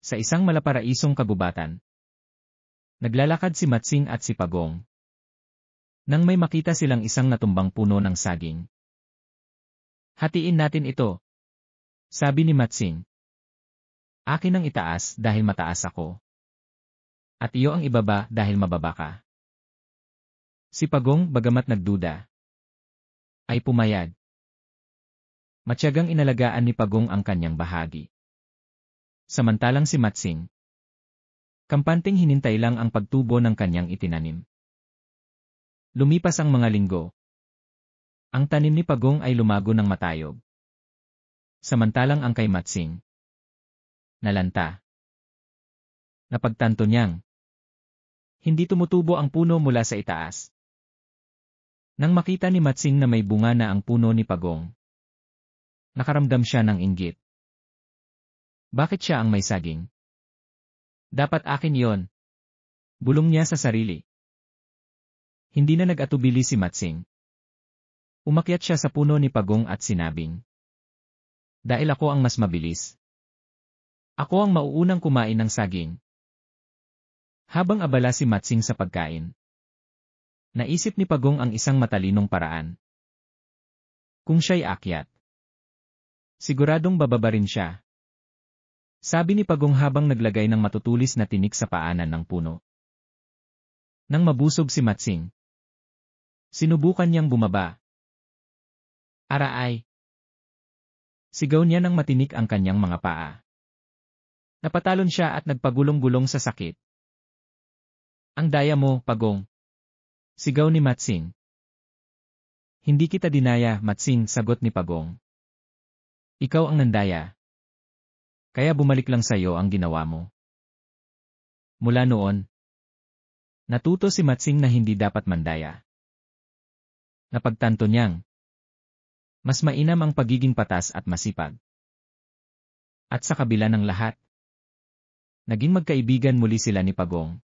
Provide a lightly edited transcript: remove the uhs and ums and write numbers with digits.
Sa isang malaparaisong kagubatan, naglalakad si Matsing at si Pagong. Nang may makita silang isang natumbang puno ng saging. Hatiin natin ito, sabi ni Matsing. Akin ang itaas dahil mataas ako. At iyo ang ibaba dahil mababa ka. Si Pagong, bagamat nagduda, ay pumayag. Matyagang inalagaan ni Pagong ang kanyang bahagi. Samantalang si Matsing, kampanting hinintay lang ang pagtubo ng kanyang itinanim. Lumipas ang mga linggo. Ang tanim ni Pagong ay lumago ng matayog. Samantalang ang kay Matsing, nalanta. Napagtanto niyang, hindi tumutubo ang puno mula sa itaas. Nang makita ni Matsing na may bunga na ang puno ni Pagong, nakaramdam siya ng inggit. Bakit siya ang may saging? Dapat akin yon. Bulong niya sa sarili. Hindi na nag-atubili si Matsing. Umakyat siya sa puno ni Pagong at sinabing, dahil ako ang mas mabilis. Ako ang mauunang kumain ng saging. Habang abala si Matsing sa pagkain, naisip ni Pagong ang isang matalinong paraan. Kung siya'y akyat, siguradong bababa rin siya. Sabi ni Pagong habang naglagay ng matutulis na tinik sa paanan ng puno. Nang mabusog si Matsing, sinubukan niyang bumaba. Araay! Sigaw niya nang matinik ang kanyang mga paa. Napatalon siya at nagpagulong-gulong sa sakit. Ang daya mo, Pagong! Sigaw ni Matsing. Hindi kita dinaya, Matsing, sagot ni Pagong. Ikaw ang nandaya. Kaya bumalik lang sa'yo ang ginawa mo. Mula noon, natuto si Matsing na hindi dapat mandaya. Napagtanto niyang, mas mainam ang pagiging patas at masipag. At sa kabila ng lahat, naging magkaibigan muli sila ni Pagong.